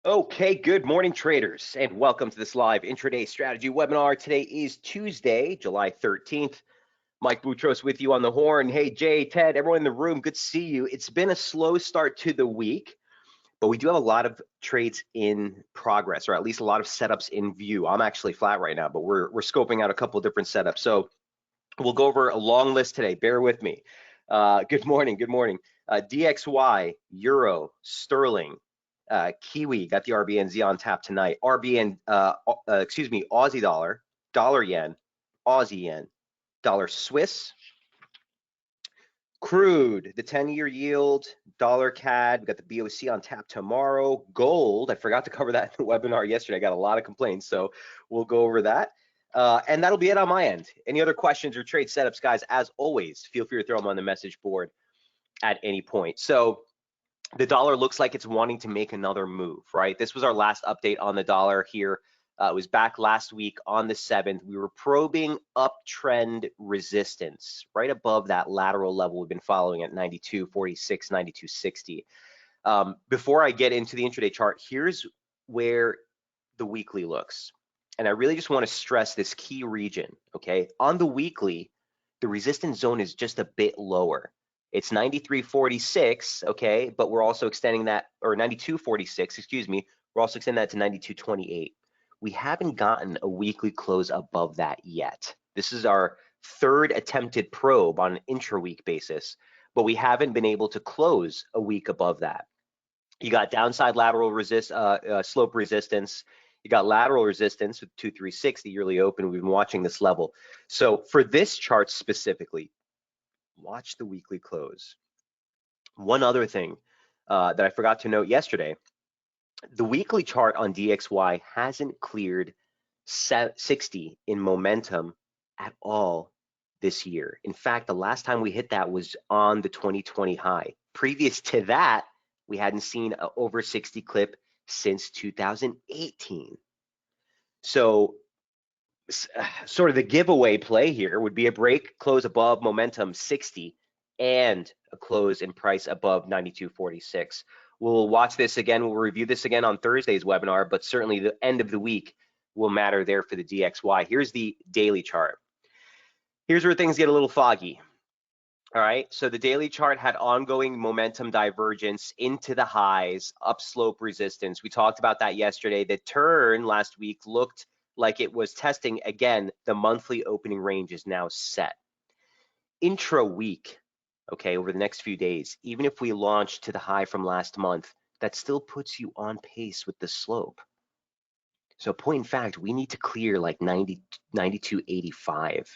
Okay, good morning, traders, and welcome to this live intraday strategy webinar. Today is Tuesday, July 13th. Mike Boutros with you on the horn. Hey, Jay, Ted, everyone in the room, good to see you. It's been a slow start to the week, but we do have a lot of trades in progress, or at least a lot of setups in view. I'm actually flat right now, but we're scoping out a couple of different setups. So we'll go over a long list today. Bear with me. Good morning. Good morning. DXY, Euro, Sterling, Kiwi, got the RBNZ on tap tonight. Aussie dollar, dollar yen, Aussie yen, dollar Swiss, crude, the 10-year yield, dollar CAD. We got the BOC on tap tomorrow. Gold, I forgot to cover that in the webinar yesterday. I got a lot of complaints, so we'll go over that. And that'll be it on my end. Any other questions or trade setups, guys, as always, feel free to throw them on the message board at any point. So the dollar looks like it's wanting to make another move, right? This was our last update on the dollar here. It was back last week on the 7th. We were probing uptrend resistance right above that lateral level we've been following at 92.46, 92.60. Before I get into the intraday chart, here's where the weekly looks. And I really just want to stress this key region, okay? On the weekly, the resistance zone is just a bit lower. It's 93.46, okay, but we're also extending that, or 92.46, excuse me, we're also extending that to 92.28. We haven't gotten a weekly close above that yet. This is our third attempted probe on an intra-week basis, but we haven't been able to close a week above that. You got downside lateral slope resistance. You got lateral resistance with 236, the yearly open. We've been watching this level. So for this chart specifically, watch the weekly close. One other thing that I forgot to note yesterday, the weekly chart on DXY hasn't cleared 60 in momentum at all this year. In fact, the last time we hit that was on the 2020 high. Previous to that, we hadn't seen an over 60 clip since 2018. So sort of the giveaway play here would be a break, close above momentum 60, and a close in price above 92.46. We'll watch this again. We'll review this again on Thursday's webinar, but certainly the end of the week will matter there for the DXY. Here's the daily chart. Here's where things get a little foggy. All right, so the daily chart had ongoing momentum divergence into the highs, upslope resistance. We talked about that yesterday. The turn last week looked like it was testing again. The monthly opening range is now set. Intra-week, okay, over the next few days, even if we launch to the high from last month, that still puts you on pace with the slope. So point in fact, we need to clear like 92.85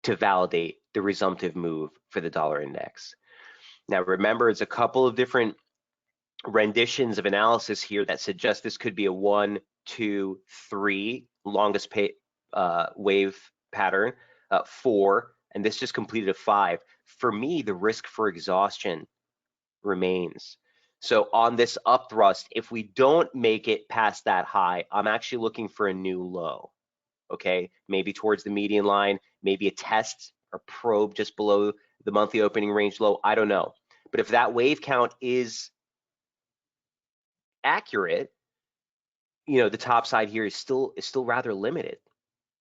to validate the resumptive move for the dollar index. Now, remember, it's a couple of different renditions of analysis here that suggest this could be a 1, 2, 3 longest wave pattern, 4, and this just completed a 5. For me, the risk for exhaustion remains. So on this upthrust, if we don't make it past that high, I'm actually looking for a new low. Okay, maybe towards the median line, maybe a test or probe just below the monthly opening range low. I don't know. But if that wave count is accurate, you know, the top side here is still rather limited.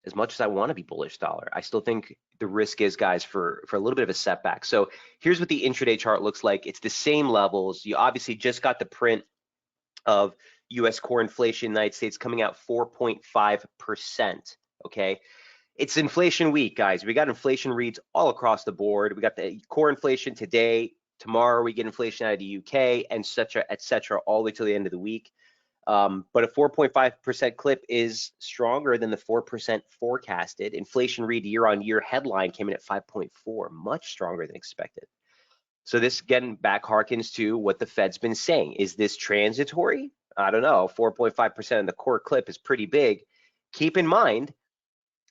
As much as I want to be bullish dollar, I still think the risk is, guys, for a little bit of a setback. So here's what the intraday chart looks like. It's the same levels. You obviously just got the print of US core inflation in the United States coming out 4.5%. Okay, it's inflation week, guys. We got inflation reads all across the board. We got the core inflation today. Tomorrow we get inflation out of the UK, and et cetera, all the way till the end of the week. But a 4.5% clip is stronger than the 4% forecasted. Inflation read year on year headline came in at 5.4, much stronger than expected. So this again back harkens to what the Fed's been saying. Is this transitory? I don't know. 4.5% of the core clip is pretty big. Keep in mind,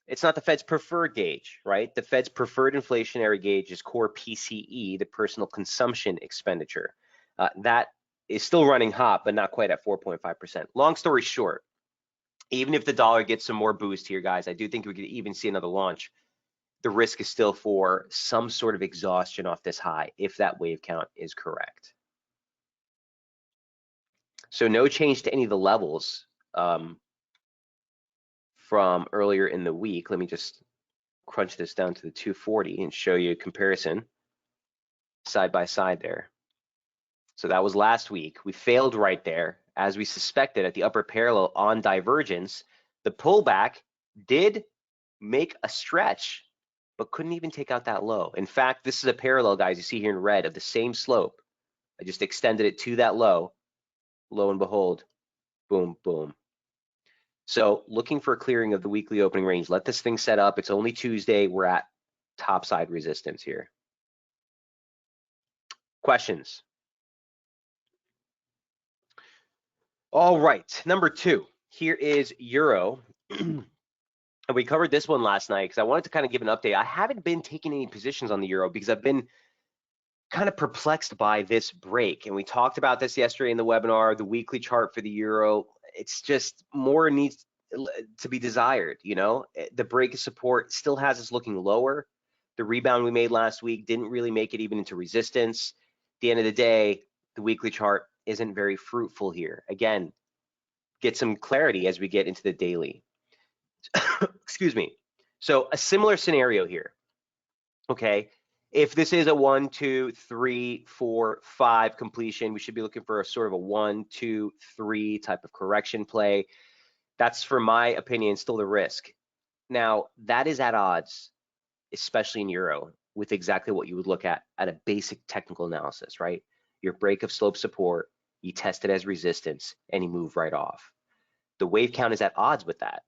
it's not the Fed's preferred gauge, right? The Fed's preferred inflationary gauge is core PCE, the personal consumption expenditure. That is still running hot, but not quite at 4.5%. Long story short, even if the dollar gets some more boost here, guys, I do think we could even see another launch. The risk is still for some sort of exhaustion off this high if that wave count is correct. So no change to any of the levels from earlier in the week. Let me just crunch this down to the 240 and show you a comparison side by side there. So that was last week. We failed right there, as we suspected, at the upper parallel on divergence. The pullback did make a stretch, but couldn't even take out that low. In fact, this is a parallel, guys, you see here in red, of the same slope. I just extended it to that low. Lo and behold, boom, boom. So looking for a clearing of the weekly opening range. Let this thing set up. It's only Tuesday. We're at topside resistance here. Questions? All right, number 2. Here is Euro. And we covered this one last night because I wanted to kind of give an update. I haven't been taking any positions on the Euro because I've been kind of perplexed by this break. And we talked about this yesterday in the webinar, the weekly chart for the Euro. It's just more needs to be desired, you know? The break of support still has us looking lower. The rebound we made last week didn't really make it even into resistance. At the end of the day, the weekly chart isn't very fruitful here. Again, get some clarity as we get into the daily. Excuse me. So a similar scenario here, okay? If this is a 1, 2, 3, 4, 5 completion, we should be looking for a sort of a 1, 2, 3 type of correction play. That's, for my opinion, still the risk. Now, that is at odds, especially in Euro, with exactly what you would look at a basic technical analysis, right? Your break of slope support, you test it as resistance, and you move right off. The wave count is at odds with that,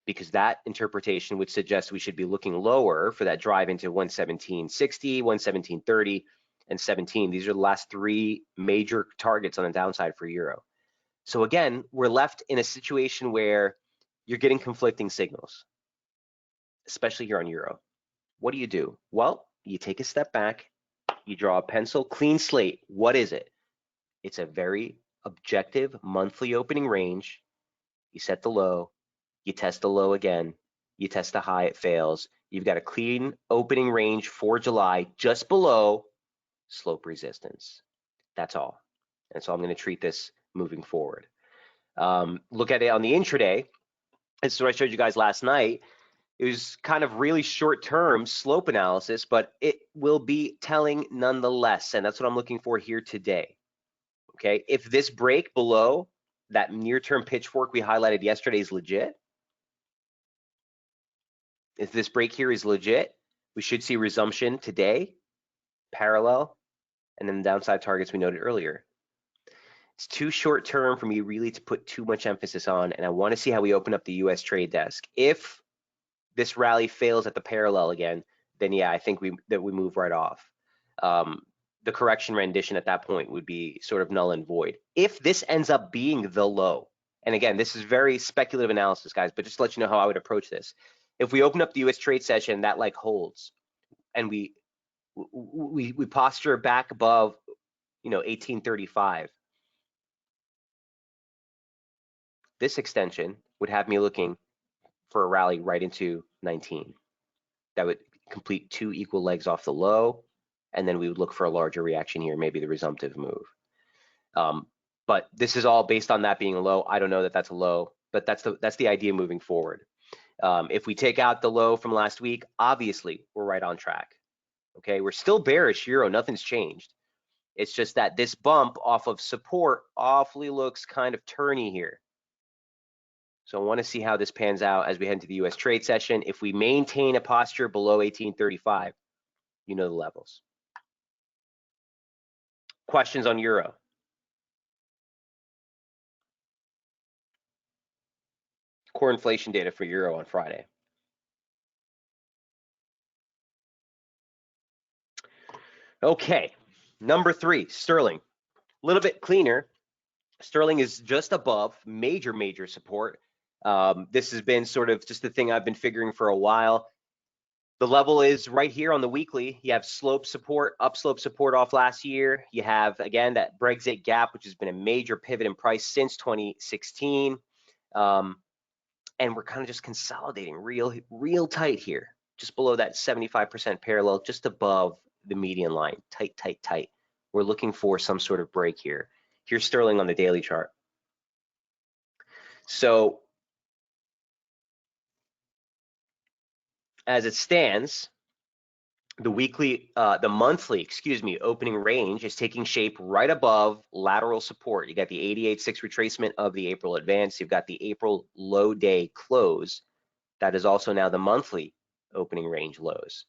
because that interpretation would suggest we should be looking lower for that drive into 117.60, 117.30, and 17. These are the last 3 major targets on the downside for Euro. So again, we're left in a situation where you're getting conflicting signals, especially here on Euro. What do? Well, you take a step back, you draw a pencil, clean slate. What is it? It's a very objective monthly opening range. You set the low, you test the low again, you test the high, it fails. You've got a clean opening range for July just below slope resistance. That's all. And so I'm going to treat this moving forward. Look at it on the intraday. This is what I showed you guys last night. It was kind of really short-term slope analysis, but it will be telling nonetheless. And that's what I'm looking for here today. Okay, if this break below that near-term pitchfork we highlighted yesterday is legit, if this break here is legit, we should see resumption today, parallel, and then the downside targets we noted earlier. It's too short term for me really to put too much emphasis on, and I want to see how we open up the US trade desk. If this rally fails at the parallel again, then yeah, I think we move right off. The correction rendition at that point would be sort of null and void. If this ends up being the low, and again, this is very speculative analysis, guys, but just to let you know how I would approach this. If we open up the US trade session, that like holds, and we posture back above, 1835, this extension would have me looking for a rally right into 19. That would complete 2 equal legs off the low, and then we would look for a larger reaction here, maybe the resumptive move. But this is all based on that being a low. I don't know that that's a low, but that's the idea moving forward. If we take out the low from last week, obviously we're right on track. Okay, we're still bearish Euro, nothing's changed. It's just that this bump off of support awfully looks kind of turny here. So I want to see how this pans out as we head into the US trade session. If we maintain a posture below 1835, you know the levels. Questions on Euro? Core inflation data for Euro on Friday. Okay, number 3, sterling. A little bit cleaner. Sterling is just above major support. This has been sort of just the thing I've been figuring for a while. The level is right here on the weekly. You have slope support, upslope support off last year. You have, again, that Brexit gap, which has been a major pivot in price since 2016. And we're kind of just consolidating real tight here, just below that 75% parallel, just above the median line, tight. We're looking for some sort of break here. Here's sterling on the daily chart. So as it stands, the monthly, excuse me, opening range is taking shape right above lateral support. You got the 88.6 retracement of the April advance. You've got the April low day close. That is also now the monthly opening range lows.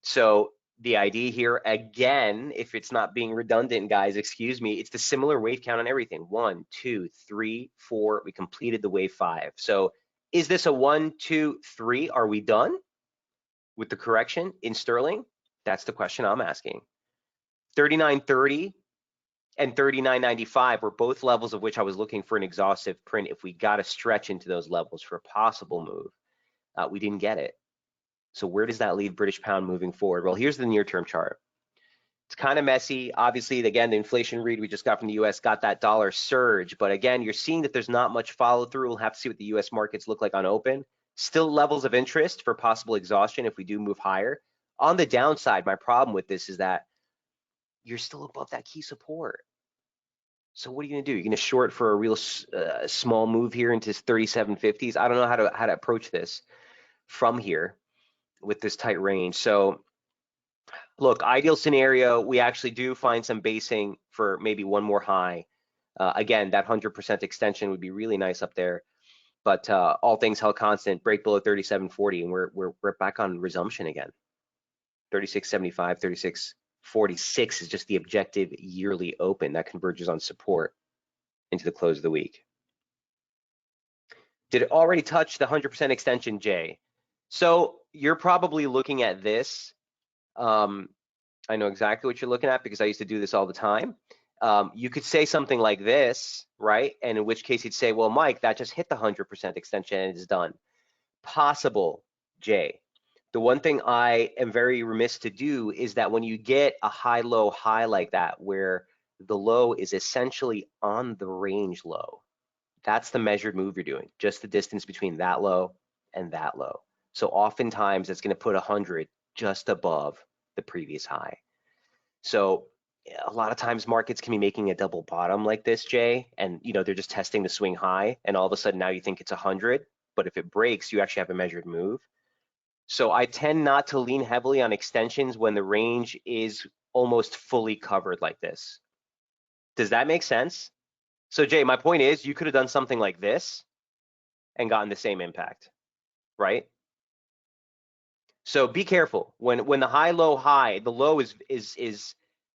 So the idea here, again, if it's not being redundant, guys, excuse me, it's the similar wave count on everything. 1, 2, 3, 4. We completed the wave 5. So is this a 1, 2, 3? Are we done with the correction in sterling? That's the question I'm asking. 39.30 and 39.95 were both levels of which I was looking for an exhaustive print if we got to stretch into those levels for a possible move. We didn't get it. So where does that leave British pound moving forward? Well, here's the near-term chart. It's kind of messy. Obviously, again, the inflation read we just got from the US got that dollar surge. But again, you're seeing that there's not much follow through. We'll have to see what the US markets look like on open. Still levels of interest for possible exhaustion if we do move higher. On the downside, my problem with this is that you're still above that key support. So what are you going to do? You're going to short for a real small move here into 37.50s. I don't know how to approach this from here with this tight range. So look, ideal scenario, we actually do find some basing for maybe one more high. Again, that 100% extension would be really nice up there. But all things held constant, break below 37.40, and we're back on resumption again. 36.75, 36.46 is just the objective yearly open that converges on support into the close of the week. Did it already touch the 100% extension, Jay? So you're probably looking at this. I know exactly what you're looking at because I used to do this all the time. You could say something like this, right? And in which case you'd say, well, Mike, that just hit the 100% extension and it's done. Possible, Jay. The one thing I am very remiss to do is that when you get a high-low high like that, where the low is essentially on the range low, that's the measured move you're doing, just the distance between that low and that low. So oftentimes it's going to put 100 just above the previous high. So a lot of times markets can be making a double bottom like this, Jay, and they're just testing the swing high, and all of a sudden now you think it's 100, but if it breaks, you actually have a measured move. So I tend not to lean heavily on extensions when the range is almost fully covered like this. Does that make sense? So Jay, my point is you could have done something like this and gotten the same impact, right? So be careful when the high low high, the low is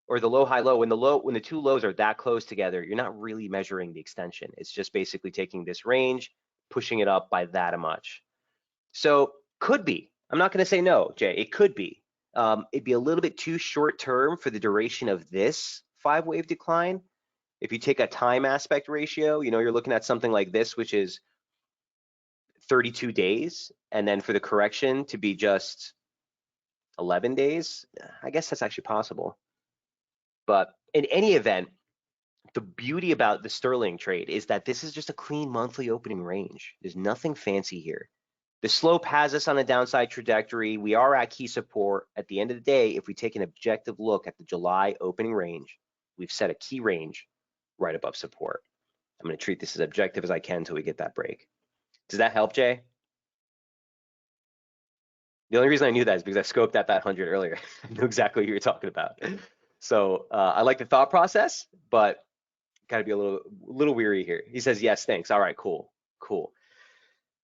or the low high low, when the two lows are that close together, you're not really measuring the extension. It's just basically taking this range, pushing it up by that much. So could be. I'm not going to say no, Jay. It could be. It'd be a little bit too short term for the duration of this 5-wave decline. If you take a time aspect ratio, you're looking at something like this, which is 32 days, and then for the correction to be just 11 days, I guess that's actually possible. But in any event, the beauty about the sterling trade is that this is just a clean monthly opening range. There's nothing fancy here. The slope has us on a downside trajectory. We are at key support. At the end of the day, if we take an objective look at the July opening range, we've set a key range right above support. I'm going to treat this as objective as I can until we get that break. Does that help, Jay? The only reason I knew that is because I scoped at that 100 earlier. I knew exactly what you were talking about. So I like the thought process, but got to be a little weary here. He says, yes, thanks. All right, cool.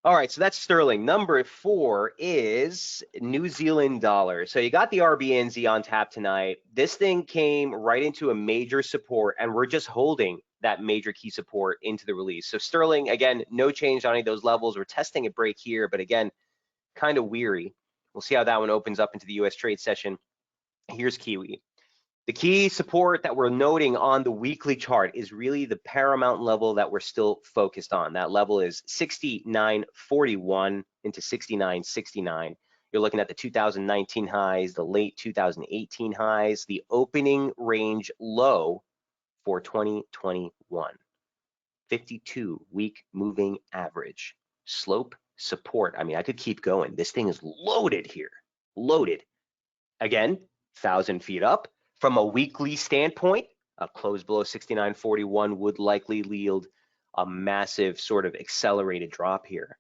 All right, so that's sterling. Number 4 is New Zealand dollar. So you got the RBNZ on tap tonight. This thing came right into a major support, and we're just holding that major key support into the release. So sterling, again, no change on any of those levels. We're testing a break here, but again, kind of weary. We'll see how that one opens up into the US trade session. Here's Kiwi. The key support that we're noting on the weekly chart is really the paramount level that we're still focused on. That level is 69.41 into 69.69. You're looking at the 2019 highs, the late 2018 highs, the opening range low for 2021. 52-week moving average. Slope support. I mean, I could keep going. This thing is loaded here. Loaded. Again, 1,000 feet up. From a weekly standpoint, a close below 69.41 would likely yield a massive sort of accelerated drop here.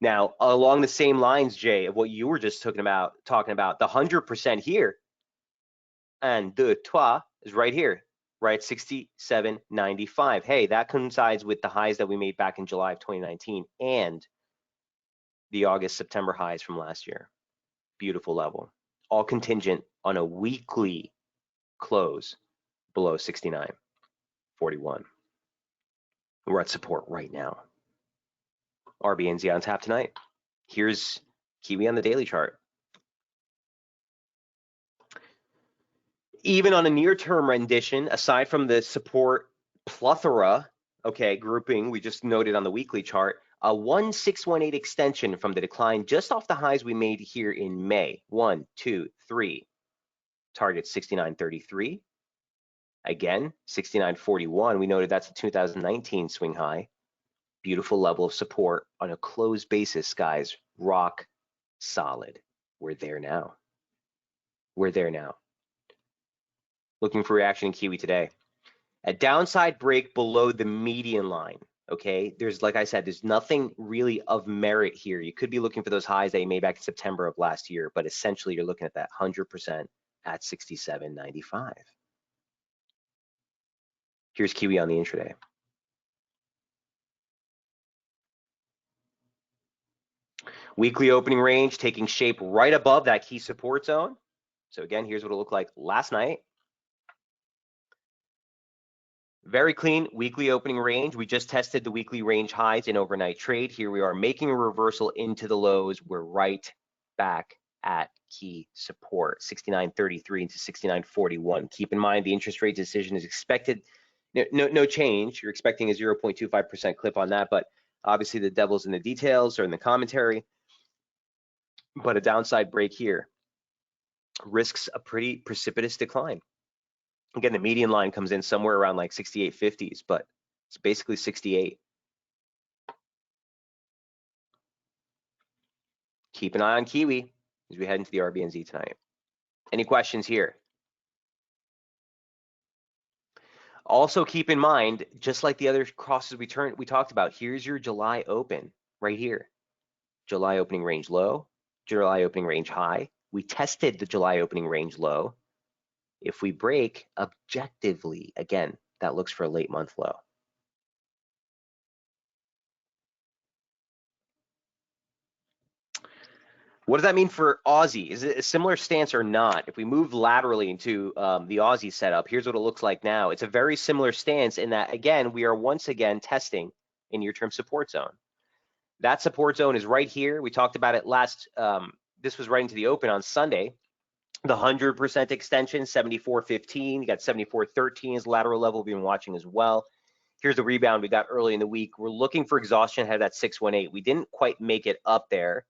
Now, along the same lines, Jay, of what you were just talking about, the 100% here, and the trois is right here, right at 67.95. Hey, that coincides with the highs that we made back in July of 2019 and the August, September highs from last year. Beautiful level, all contingent on a weekly close below 69.41. We're at support right now. RBNZ on tap tonight. Here's Kiwi on the daily chart. Even on a near-term rendition, aside from the support plethora, okay, grouping we just noted on the weekly chart, a 1618 extension from the decline just off the highs we made here in May. 1, 2, 3. Target 69.33. Again, 69.41. We noted that's a 2019 swing high. Beautiful level of support on a closed basis, guys. Rock solid. We're there now. We're there now. Looking for reaction in Kiwi today. A downside break below the median line. Okay, there's, like I said, there's nothing really of merit here. You could be looking for those highs that you made back in September of last year, but essentially you're looking at that 100% at 67.95. Here's Kiwi on the intraday. Weekly opening range taking shape right above that key support zone. So again, here's what it looked like last night. Very clean weekly opening range. We just tested the weekly range highs in overnight trade. Here we are making a reversal into the lows. We're right back at key support, 69.33 into 69.41. Keep in mind the interest rate decision is expected, no change. You're expecting a 0.25% clip on that, but obviously the devil's in the details or in the commentary. But a downside break here risks a pretty precipitous decline. Again, the median line comes in somewhere around like 68.50s, but it's basically 68. Keep an eye on Kiwi as we head into the RBNZ tonight. Any questions here? Also keep in mind, just like the other crosses we talked about, here's your July open right here. July opening range low, July opening range high. We tested the July opening range low. If we break objectively, again, that looks for a late month low. What does that mean for Aussie? Is it a similar stance or not? If we move laterally into the Aussie setup, here's what it looks like now. It's a very similar stance in that, again, we are once again testing a near-term support zone. That support zone is right here. We talked about it last, this was right into the open on Sunday. The 100% extension, 74.15. You got 74.13 as lateral level we've been watching as well. Here's the rebound we got early in the week. We're looking for exhaustion ahead of that 618. We didn't quite make it up there.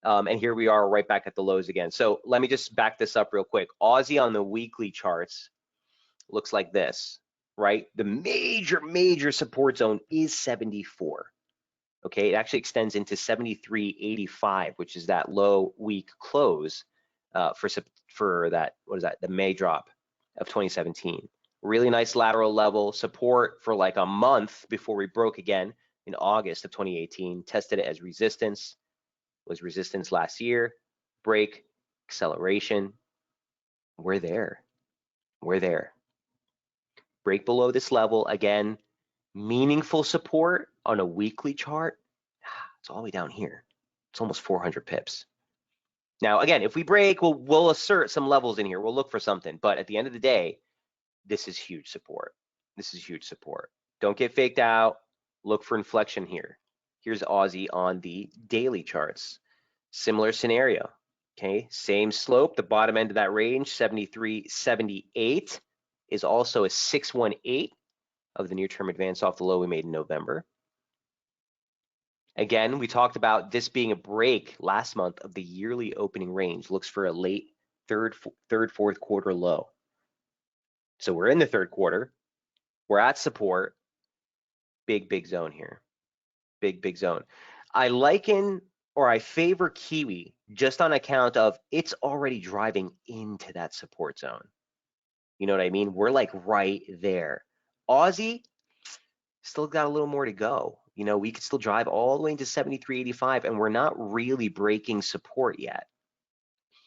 And here we are right back at the lows again. So let me just back this up real quick. Aussie on the weekly charts looks like this, right? The major support zone is 74. Okay, it actually extends into 73.85, which is that low week close for that, what is that, the May drop of 2017. Really nice lateral level support for like a month before we broke again in August of 2018. Tested it as resistance, was resistance last year, break, acceleration. We're there. We're there. Break below this level again. Meaningful support on a weekly chart. It's all the way down here. It's almost 400 pips. Now, again, if we break, we'll assert some levels in here. We'll look for something. But at the end of the day, this is huge support. This is huge support. Don't get faked out. Look for inflection here. Here's Aussie on the daily charts. Similar scenario. Okay, same slope. The bottom end of that range, 73.78, is also a 618 of the near-term advance off the low we made in November. Again, we talked about this being a break last month of the yearly opening range. Looks for a late fourth quarter low. So we're in the third quarter. We're at support. Big zone here. Big zone. I favor Kiwi just on account of it's already driving into that support zone. You know what I mean? We're like right there. Aussie, Still got a little more to go. You know, we could still drive all the way into 73.85, and we're not really breaking support yet.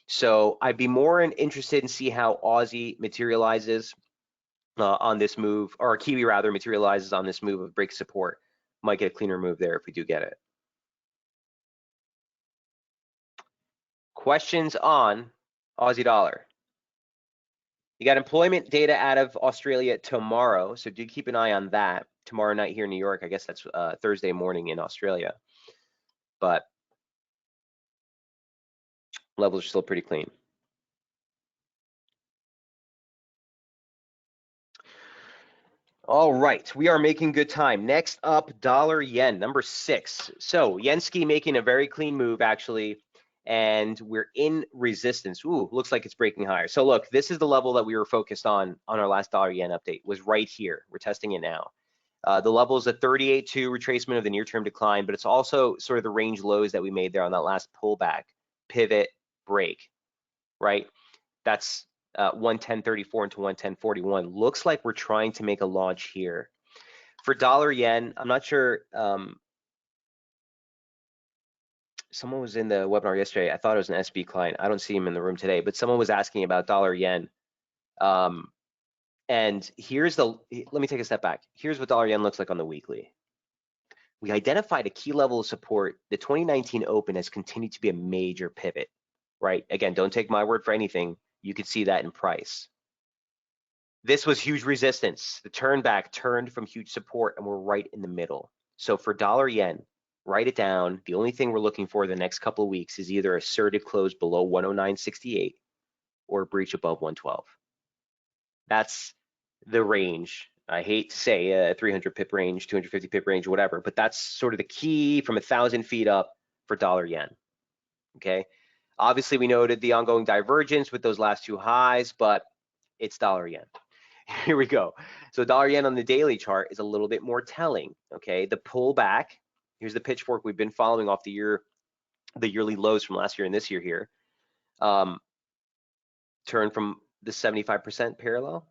So I'd be more interested in see how Aussie materializes on this move, or Kiwi rather materializes on this move of break support. Might get a cleaner move there if we do get it. Questions on Aussie dollar? You got employment data out of Australia tomorrow, so do keep an eye on that. Tomorrow night here in New York, I guess that's Thursday morning in Australia. But levels are still pretty clean. All right, we are making good time. Next up, dollar yen, number 6. So Yenski making a very clean move actually, and we're in resistance. Ooh, looks like it's breaking higher. So look, this is the level that we were focused on our last dollar yen update, was right here. We're testing it now. The level is a 38.2 retracement of the near-term decline, but it's also sort of the range lows that we made there on that last pullback, pivot, break, right? That's 110.34 into 110.41. Looks like we're trying to make a launch here. For dollar yen, I'm not sure. Someone was in the webinar yesterday. I thought it was an SB client. I don't see him in the room today, but someone was asking about dollar yen. And let me take a step back. Here's what dollar yen looks like on the weekly. We identified a key level of support. The 2019 open has continued to be a major pivot, right? Again, don't take my word for anything. You could see that in price. This was huge resistance. The turn back turned from huge support, and we're right in the middle. So for dollar yen, write it down. The only thing we're looking for the next couple of weeks is either assertive close below 109.68 or a breach above 112. That's the range. I hate to say a 300 pip range, 250 pip range, whatever, but that's sort of the key from 1,000 feet up for dollar yen. Okay. Obviously, we noted the ongoing divergence with those last two highs, but it's dollar yen. Here we go. So dollar yen on the daily chart is a little bit more telling. Okay, the pullback. Here's the pitchfork we've been following off the yearly lows from last year and this year here. Turn from the 75% parallel,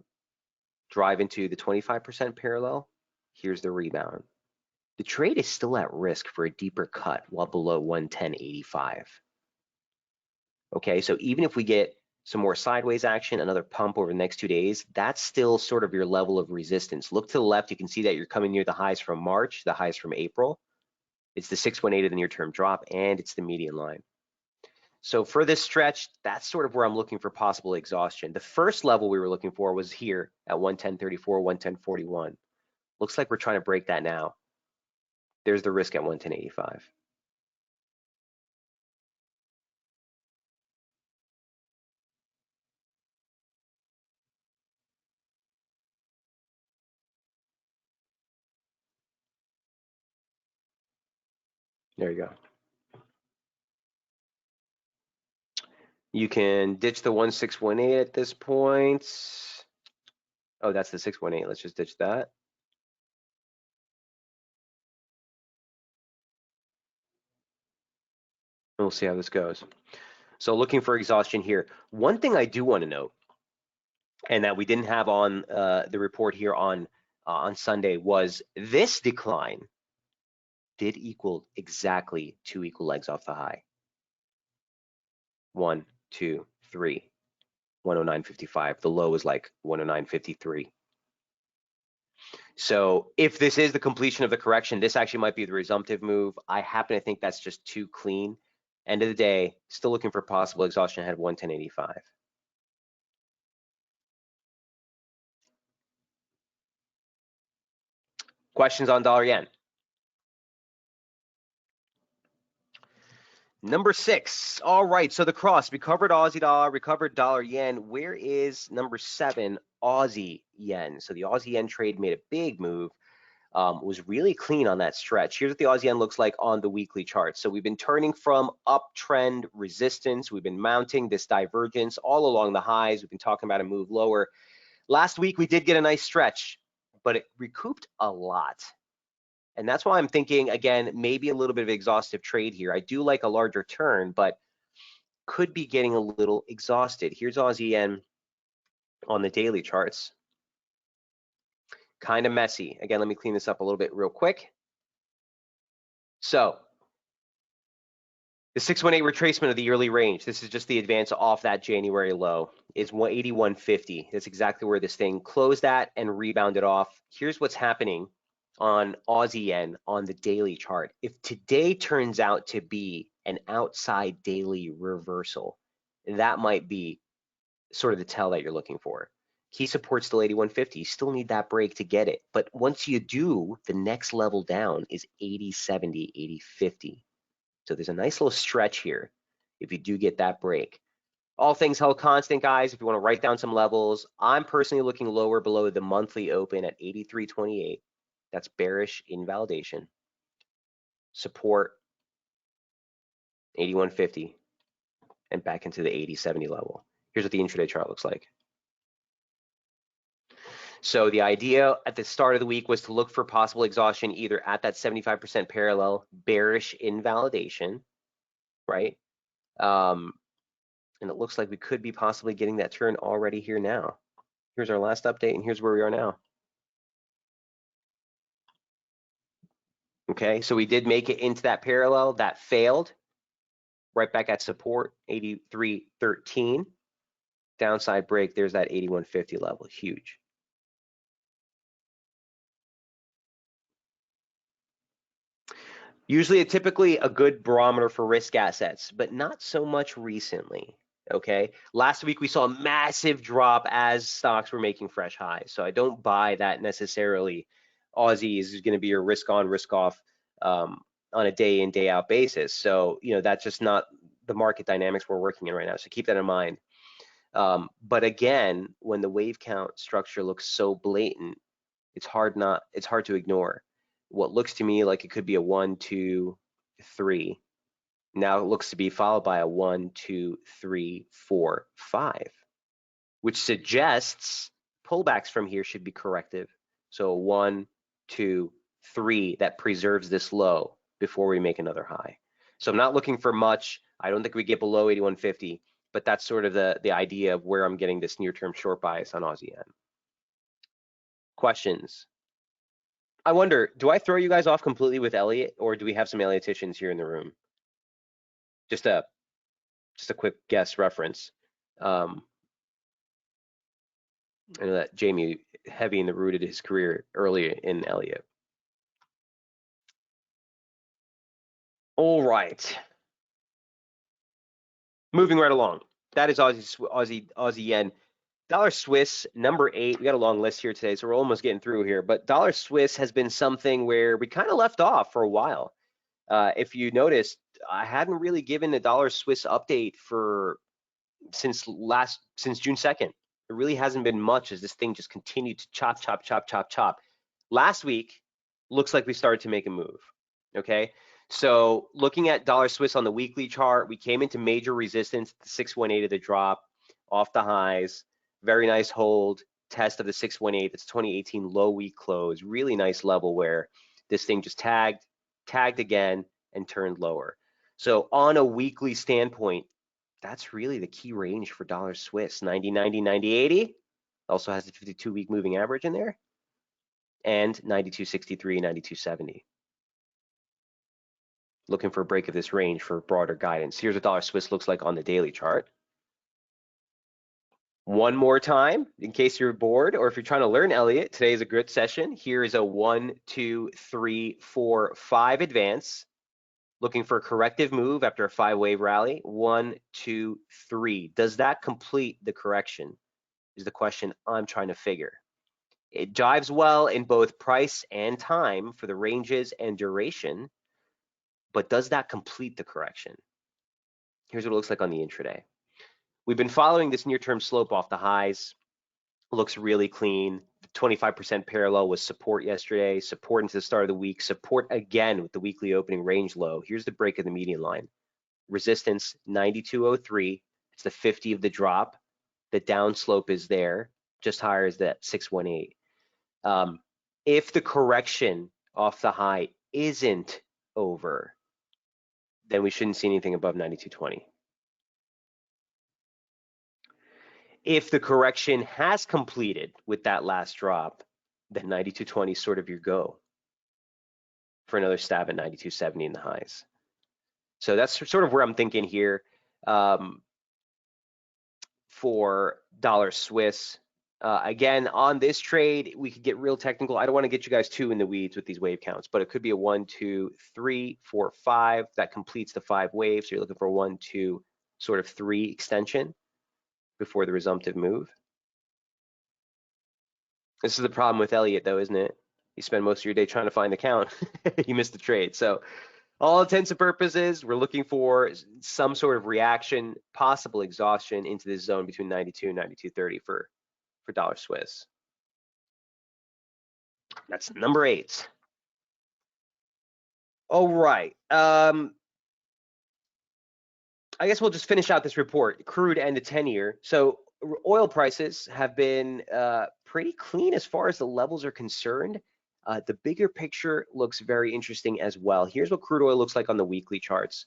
drive into the 25% parallel. Here's the rebound. The trade is still at risk for a deeper cut while below 110.85. Okay, so even if we get some more sideways action, another pump over the next 2 days, that's still sort of your level of resistance. Look to the left, you can see that you're coming near the highs from March, the highs from April. It's the 618 of the near-term drop, and it's the median line. So for this stretch, that's sort of where I'm looking for possible exhaustion. The first level we were looking for was here at 110.34, 110.41. Looks like we're trying to break that now. There's the risk at 110.85. There you go. You can ditch the 1618 at this point. Oh, that's the 618. Let's just ditch that. And we'll see how this goes. So looking for exhaustion here. One thing I do want to note, and that we didn't have on the report here on Sunday, was this decline did equal exactly 2 equal legs off the high. 1, 2, 3, 109.55. The low is like 109.53. So if this is the completion of the correction, this actually might be the resumptive move. I happen to think that's just too clean. End of the day, still looking for possible exhaustion ahead of 110.85. Questions on dollar yen? Number 6. All right, so the cross, we covered Aussie dollar, we covered dollar yen. Where is number 7, Aussie yen? So the Aussie yen trade made a big move. Was really clean on that stretch. Here's what the Aussie yen looks like on the weekly chart. So we've been turning from uptrend resistance. We've been mounting this divergence all along the highs. We've been talking about a move lower. Last week, we did get a nice stretch, but it recouped a lot. And that's why I'm thinking, again, maybe a little bit of exhaustive trade here. I do like a larger turn, but could be getting a little exhausted. Here's Aussie yen on the daily charts. kind of messy. Again, let me clean this up a little bit real quick. So the 618 retracement of the yearly range, this is just the advance off that January low, is 181.50. That's exactly where this thing closed at and rebounded off. Here's what's happening on Aussie yen on the daily chart. If today turns out to be an outside daily reversal, that might be sort of the tell that you're looking for. Key support still 81.50. You still need that break to get it. But once you do, the next level down is 80.70, 80.50. So there's a nice little stretch here if you do get that break. All things held constant, guys. If you want to write down some levels, I'm personally looking lower below the monthly open at 83.28. That's bearish invalidation. Support 81.50 and back into the 80.70 level. Here's what the intraday chart looks like. So the idea at the start of the week was to look for possible exhaustion either at that 75% parallel, bearish invalidation, right? And it looks like we could be possibly getting that turn already here now. Here's our last update, and here's where we are now. Okay, so we did make it into that parallel. That failed. Right back at support, 83.13. Downside break, there's that 81.50 level, huge. Usually, typically a good barometer for risk assets, but not so much recently. Okay, last week we saw a massive drop as stocks were making fresh highs, so I don't buy that necessarily. Aussie is going to be your risk on, risk off on a day in, day out basis. So that's just not the market dynamics we're working in right now. So keep that in mind. But again, when the wave count structure looks so blatant, it's hard to ignore. What looks to me like it could be a 1, 2, 3. Now it looks to be followed by a 1, 2, 3, 4, 5, which suggests pullbacks from here should be corrective. So 1, 2, 3 that preserves this low before we make another high. So I'm not looking for much. I don't think we get below 81.50, but that's sort of the idea of where I'm getting this near-term short bias on Aussie yen. Questions? I wonder, do I throw you guys off completely with Elliot, or do we have some Ellioticians here in the room? Just a quick guess reference. I know that Jamie heavy in the rooted his career early in Elliot. All right. Moving right along. That is Aussie yen. Dollar Swiss, number 8. We got a long list here today, so we're almost getting through here. But dollar Swiss has been something where we kind of left off for a while. If you noticed, I hadn't really given a dollar Swiss update since June 2nd. There really hasn't been much as this thing just continued to chop, chop, chop, chop, chop. Last week, looks like we started to make a move. Okay, so looking at dollar Swiss on the weekly chart, we came into major resistance at the 618 of the drop off the highs. Very nice hold, test of the 618. That's 2018 low week close. Really nice level where this thing just tagged again and turned lower. So on a weekly standpoint, that's really the key range for dollar Swiss. 90, 90, 90, 80. Also has the 52-week moving average in there. And 92.63, 92.70. Looking for a break of this range for broader guidance. Here's what dollar Swiss looks like on the daily chart. One more time, in case you're bored or if you're trying to learn Elliott, today is a good session. Here is a 1, 2, 3, 4, 5 advance. Looking for a corrective move after a 5-wave rally. 1, 2, 3. Does that complete the correction? Is the question I'm trying to figure. It jives well in both price and time for the ranges and duration, but does that complete the correction? Here's what it looks like on the intraday. We've been following this near-term slope off the highs. Looks really clean. The 25% parallel was support yesterday, support into the start of the week, support again with the weekly opening range low. Here's the break of the median line. Resistance 92.03. It's the 50 of the drop. The down slope is there, just higher as that 618. If the correction off the high isn't over, then we shouldn't see anything above 92.20. If the correction has completed with that last drop, then 92.20 is sort of your go for another stab at 92.70 in the highs. So that's sort of where I'm thinking here for dollar Swiss. Again, on this trade, we could get real technical. I don't want to get you guys too in the weeds with these wave counts, but it could be a 1, 2, 3, 4, 5 that completes the 5 waves. So you're looking for a 1, 2, sort of 3 extension before the resumptive move. This is the problem with Elliott, though, isn't it? You spend most of your day trying to find the count. You missed the trade. So all intents and purposes, we're looking for some sort of reaction, possible exhaustion into this zone between 92 and 92.30 for dollar Swiss. That's number 8. All right. I guess we'll just finish out this report, crude and the 10-year. So oil prices have been pretty clean as far as the levels are concerned. The bigger picture looks very interesting as well. Here's what crude oil looks like on the weekly charts.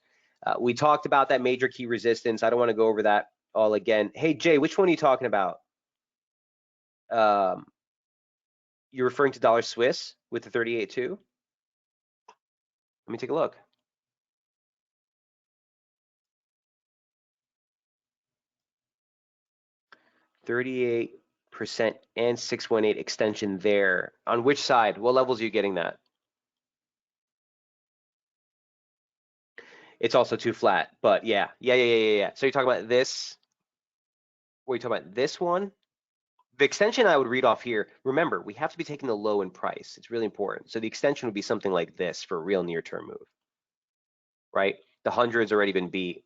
We talked about that major key resistance. I don't want to go over that all again. Hey, Jay, which one are you talking about? You're referring to dollar Swiss with the 38.2? Let me take a look. %38 and 618 extension there. On which side? What levels are you getting that? It's also too flat, but yeah. So you're talking about this? What are you talking about? This one? The extension I would read off here, remember, we have to be taking the low in price. It's really important. So the extension would be something like this for a real near-term move, right? The 100's already been beat.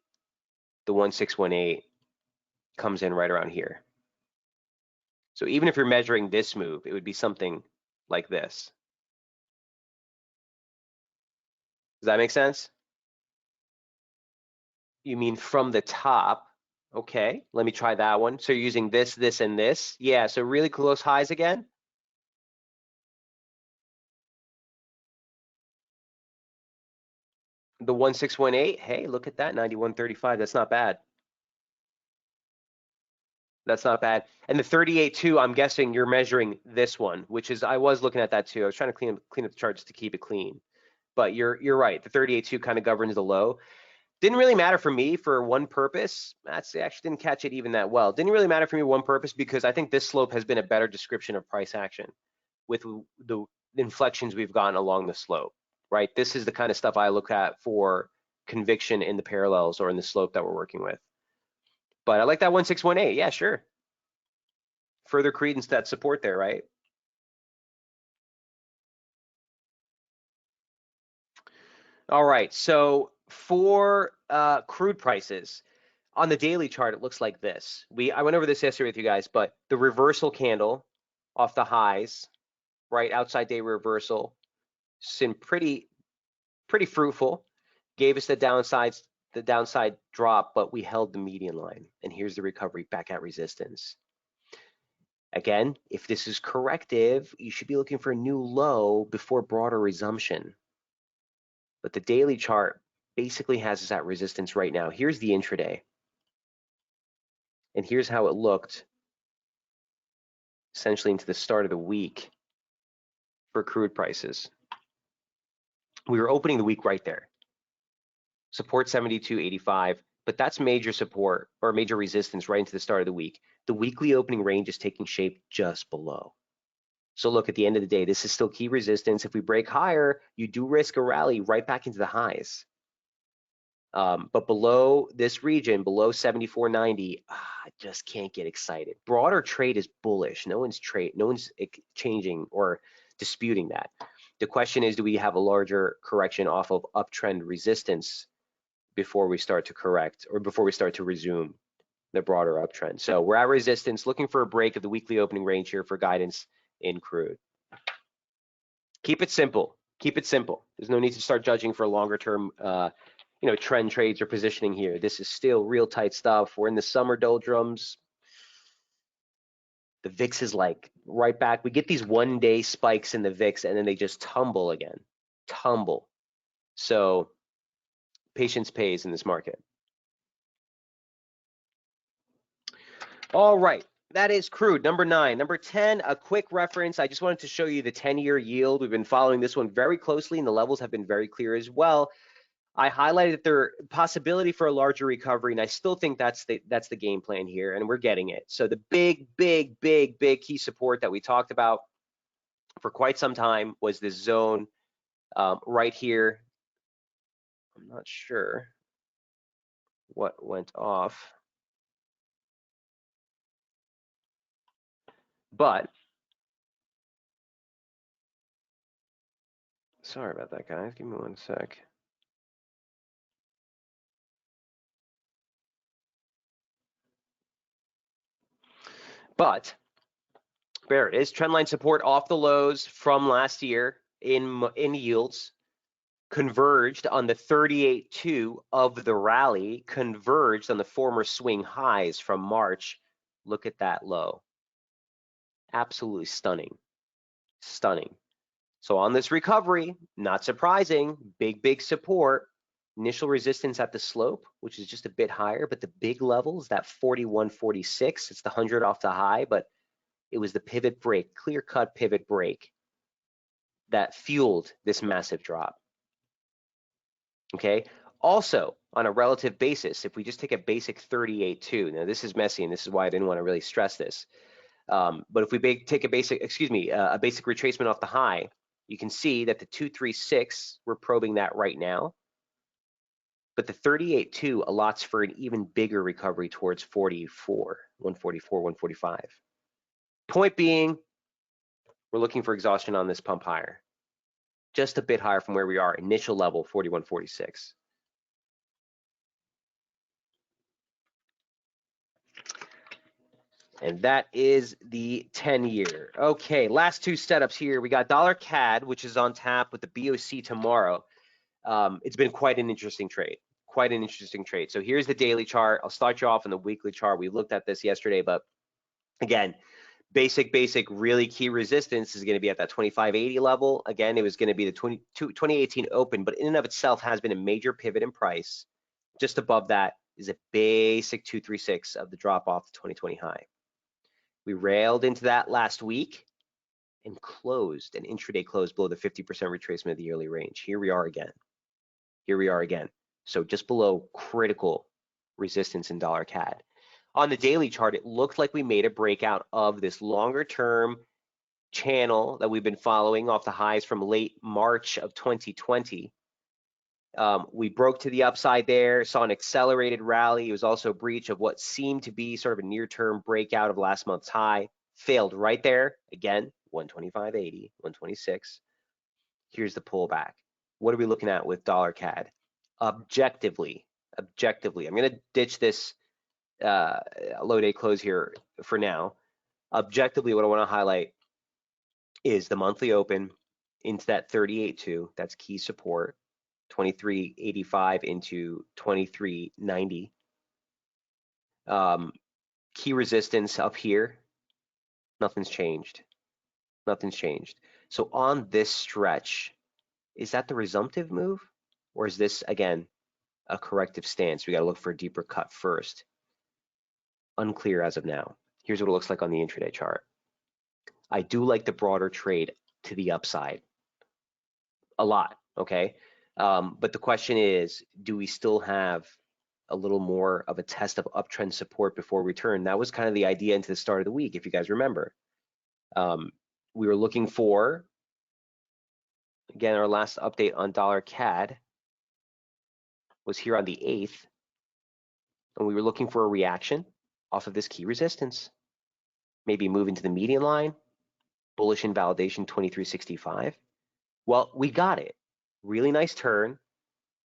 The 1618 comes in right around here. So even if you're measuring this move, it would be something like this. Does that make sense? You mean from the top? Okay, let me try that one. So you're using this, this, and this. Yeah, so really close highs again. The 1618, hey, look at that, 91.35. That's not bad. That's not bad. And the 38.2, I'm guessing you're measuring this one, which is, I was looking at that too. I was trying to clean up the charts to keep it clean. But you're right. The 38.2 kind of governs the low. Didn't really matter for me for one purpose. I actually didn't catch it even that well. Didn't really matter for me one purpose because I think this slope has been a better description of price action with the inflections we've gotten along the slope, right? This is the kind of stuff I look at for conviction in the parallels or in the slope that we're working with. But I like that 1618. Yeah, sure. Further credence that support there, right? All right, so for crude prices, on the daily chart, it looks like this. I went over this yesterday with you guys, but the reversal candle off the highs, right, outside day reversal, seemed pretty fruitful. Gave us the downside drop, but we held the median line. And here's the recovery back at resistance. Again, if this is corrective, you should be looking for a new low before broader resumption. But the daily chart basically has us at resistance right now. Here's the intraday. And here's how it looked essentially into the start of the week for crude prices. We were opening the week right there. Support 72.85, but that's major support or major resistance right into the start of the week. The weekly opening range is taking shape just below. So look, at the end of the day, this is still key resistance. If we break higher, you do risk a rally right back into the highs. But below this region, below 74.90, I just can't get excited. Broader trade is bullish. No one's changing or disputing that. The question is, do we have a larger correction off of uptrend resistance before we start to correct or before we start to resume the broader uptrend? So we're at resistance, looking for a break of the weekly opening range here for guidance in crude. Keep it simple. Keep it simple. There's no need to start judging for longer term trend trades or positioning here. This is still real tight stuff. We're in the summer doldrums. The VIX is like right back. We get these 1 day spikes in the VIX and then they just tumble again. Tumble. So patience pays in this market. All right. That is crude. Number 9. Number 10, a quick reference. I just wanted to show you the 10-year yield. We've been following this one very closely, and the levels have been very clear as well. I highlighted that there possibility for a larger recovery, and I still think that's the game plan here, and we're getting it. So the big key support that we talked about for quite some time was this zone right here. I'm not sure what went off, but sorry about that, guys. Give me one sec. But there it is. Trendline support off the lows from last year in yields. Converged on the 38.2 of the rally, converged on the former swing highs from March. Look at that low. Absolutely stunning. Stunning. So on this recovery, not surprising, big support. Initial resistance at the slope, which is just a bit higher, but the big levels, that 41.46, it's the 100 off the high, but it was the pivot break, clear-cut pivot break that fueled this massive drop. Okay. Also, on a relative basis, if we just take a basic 38.2, now this is messy, and this is why I didn't want to really stress this. But if we take a basic, a basic retracement off the high, you can see that the 236, we're probing that right now. But the 38.2 allots for an even bigger recovery towards 144, 145. Point being, we're looking for exhaustion on this pump higher. Just a bit higher from where we are, initial level 41.46. And that is the 10-year. Okay, last two setups here. We got dollar CAD, which is on tap with the BOC tomorrow. It's been quite an interesting trade. Quite an interesting trade. So here's the daily chart. I'll start you off on the weekly chart. We looked at this yesterday, but again, basic, really key resistance is going to be at that 25.80 level. Again, it was going to be the 2018 open, but in and of itself has been a major pivot in price. Just above that is a basic 236 of the drop off the 2020 high. We railed into that last week and closed, an intraday close below the 50% retracement of the yearly range. Here we are again. Here we are again. So just below critical resistance in dollar CAD. On the daily chart, it looked like we made a breakout of this longer term channel that we've been following off the highs from late March of 2020. We broke to the upside there, saw an accelerated rally. It was also a breach of what seemed to be sort of a near-term breakout of last month's high. Failed right there. Again, 125.80, 126. Here's the pullback. What are we looking at with dollar CAD? Objectively, I'm going to ditch this low day close here for now. Objectively, what I want to highlight is the monthly open into that 38.2. That's key support. 23.85 into 23.90. Key resistance up here, nothing's changed. Nothing's changed. So on this stretch, is that the resumptive move? Or is this, again, a corrective stance? We got to look for a deeper cut first. Unclear as of now. Here's what it looks like on the intraday chart. I do like the broader trade to the upside. A lot, okay? But the question is, do we still have a little more of a test of uptrend support before return? That was kind of the idea into the start of the week, if you guys remember. We were looking for, again, our last update on dollar CAD was here on the 8th, and we were looking for a reaction off of this key resistance. Maybe move into the median line, bullish invalidation 23.65. Well, we got it. Really nice turn.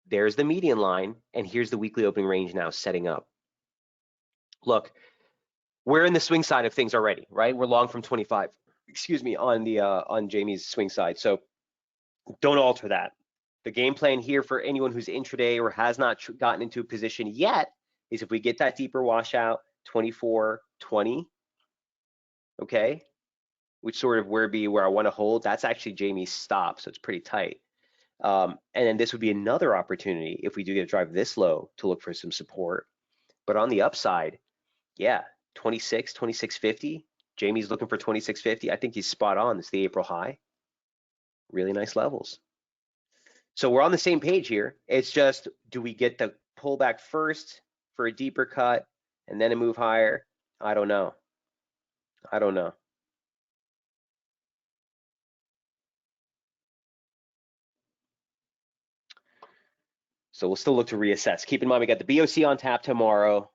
There's the median line, and here's the weekly opening range now setting up. Look, we're in the swing side of things already, right? We're long from 25, on Jamie's swing side. So don't alter that. The game plan here for anyone who's intraday or has not gotten into a position yet is if we get that deeper washout, 24.20, okay, which sort of where I want to hold, that's actually Jamie's stop, so it's pretty tight. And then this would be another opportunity if we do get to drive this low to look for some support. But on the upside, yeah, 26, 26.50. Jamie's looking for 26.50. I think he's spot on. It's the April high. Really nice levels. So we're on the same page here. It's just, do we get the pullback first for a deeper cut and then a move higher? I don't know. I don't know. So we'll still look to reassess. Keep in mind, we got the BOC on tap tomorrow.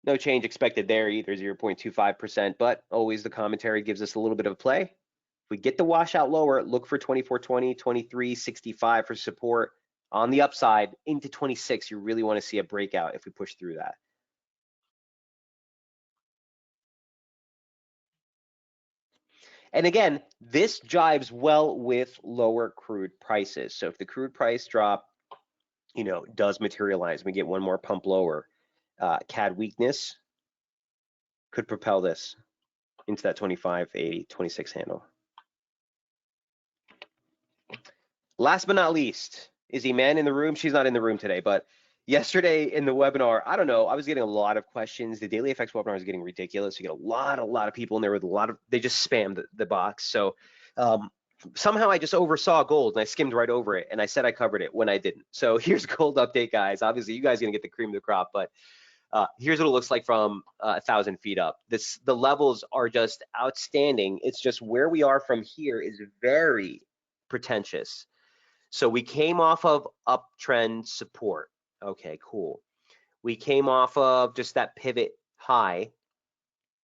No change expected there either, 0.25%, but always the commentary gives us a little bit of a play. If we get the washout lower, look for 24.20, 23.65 for support. On the upside, into 26, you really want to see a breakout if we push through that. And again, this jives well with lower crude prices. So if the crude price drop, does materialize, we get one more pump lower, CAD weakness could propel this into that 25.80, 26 handle. Last but not least, is Iman in the room? She's not in the room today, but yesterday in the webinar, I don't know, I was getting a lot of questions. The Daily FX webinar is getting ridiculous. You get a lot of people in there with they just spam the box. So somehow I just oversaw gold and I skimmed right over it and I said I covered it when I didn't. So here's gold update, guys. Obviously, you guys are gonna get the cream of the crop, but here's what it looks like from 1,000 feet up. The levels are just outstanding. It's just where we are from here is very pretentious. So we came off of uptrend support. Okay, cool. We came off of just that pivot high,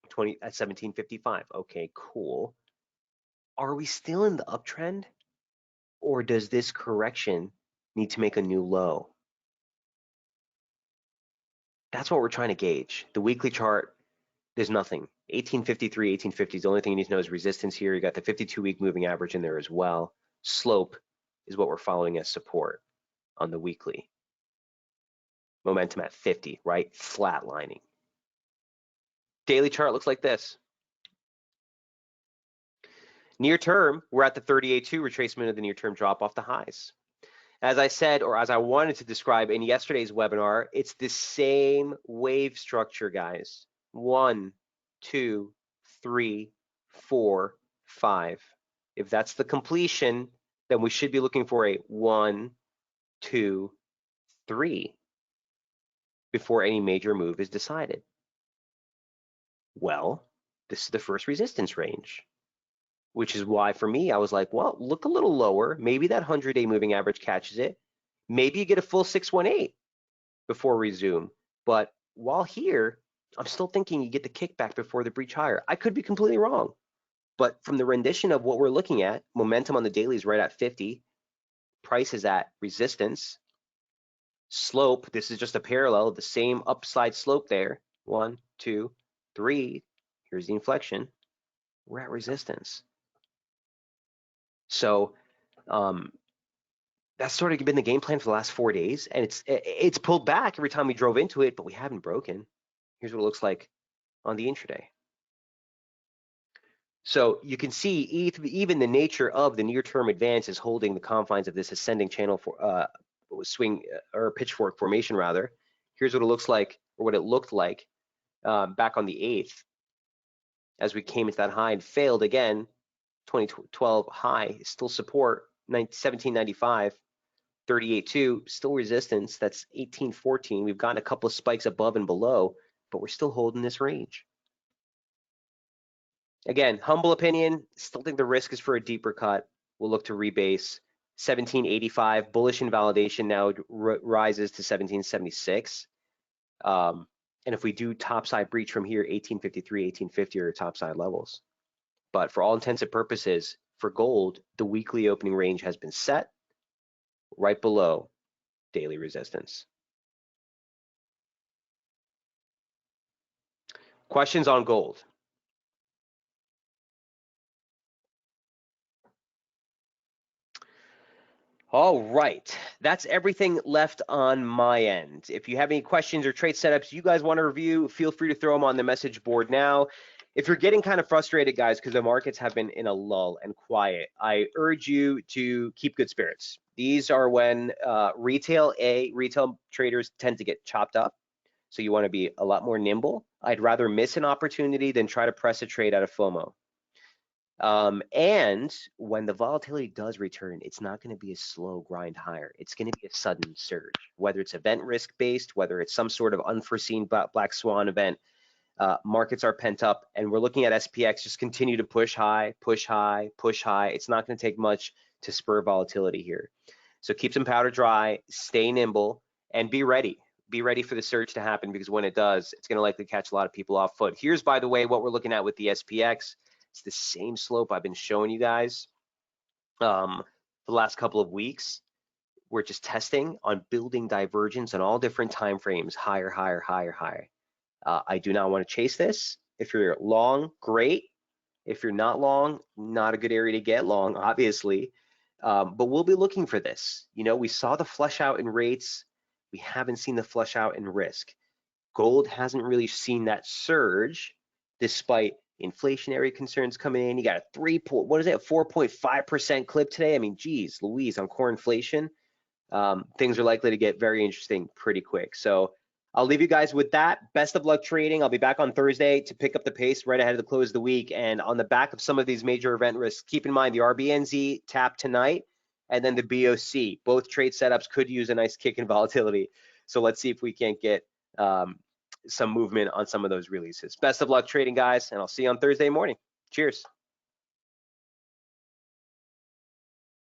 at 1755. Okay, cool. Are we still in the uptrend, or does this correction need to make a new low? That's what we're trying to gauge. The weekly chart, there's nothing. 1853, 1850 is the only thing you need to know is resistance here. You got the 52-week moving average in there as well. Slope is what we're following as support on the weekly. Momentum at 50, right? Flatlining. Daily chart looks like this. Near term, we're at the 38.2 retracement of the near term drop off the highs. As I said, or as I wanted to describe in yesterday's webinar, it's the same wave structure, guys. 1, 2, 3, 4, 5. If that's the completion, then we should be looking for a 1, 2, 3 before any major move is decided. Well, this is the first resistance range, which is why for me, I was like, well, look a little lower. Maybe that 100-day moving average catches it. Maybe you get a full 618 before resume. But while here, I'm still thinking you get the kickback before the breach higher. I could be completely wrong. But from the rendition of what we're looking at, momentum on the daily is right at 50. Price is at resistance. Slope, this is just a parallel, the same upside slope there. 1, 2, 3. Here's the inflection. We're at resistance. So that's sort of been the game plan for the last 4 days, and it's pulled back every time we drove into it, but we haven't broken. Here's what it looks like on the intraday. So you can see even the nature of the near-term advance is holding the confines of this ascending channel for swing or pitchfork formation rather. Here's what it looks like, or what it looked like back on the 8th as we came into that high and failed again. 2012 high, still support, 1795, 38.2, still resistance, that's 1814. We've gotten a couple of spikes above and below, but we're still holding this range. Again, humble opinion, still think the risk is for a deeper cut. We'll look to rebase. 1785, bullish invalidation now rises to 1776. And if we do topside breach from here, 1853, 1850 are topside levels. But for all intents and purposes, for gold, the weekly opening range has been set right below daily resistance. Questions on gold? All right, that's everything left on my end. If you have any questions or trade setups you guys want to review, feel free to throw them on the message board now. If you're getting kind of frustrated, guys, because the markets have been in a lull and quiet, I urge you to keep good spirits. These are when retail traders tend to get chopped up. So you want to be a lot more nimble. I'd rather miss an opportunity than try to press a trade out of FOMO. And when the volatility does return, it's not going to be a slow grind higher. It's going to be a sudden surge, whether it's event risk based, whether it's some sort of unforeseen black swan event. Markets are pent up, and we're looking at SPX just continue to push high, push high, push high. It's not going to take much to spur volatility here. So keep some powder dry, stay nimble, and be ready. Be ready for the surge to happen, because when it does, it's going to likely catch a lot of people off foot. Here's, by the way, what we're looking at with the SPX. It's the same slope I've been showing you guys the last couple of weeks. We're just testing on building divergence on all different time frames, higher, higher, higher, higher. I do not want to chase this. If you're long, great. If you're not long, not a good area to get long, obviously. But we'll be looking for this. You know, we saw the flush out in rates. We haven't seen the flush out in risk. Gold hasn't really seen that surge despite inflationary concerns coming in. You got a 4.5% clip today. I mean, geez, Louise, on core inflation, things are likely to get very interesting pretty quick. So I'll leave you guys with that. Best of luck trading. I'll be back on Thursday to pick up the pace right ahead of the close of the week. And on the back of some of these major event risks, keep in mind the RBNZ tap tonight and then the BOC. Both trade setups could use a nice kick in volatility. So let's see if we can't get some movement on some of those releases. Best of luck trading, guys, and I'll see you on Thursday morning. Cheers.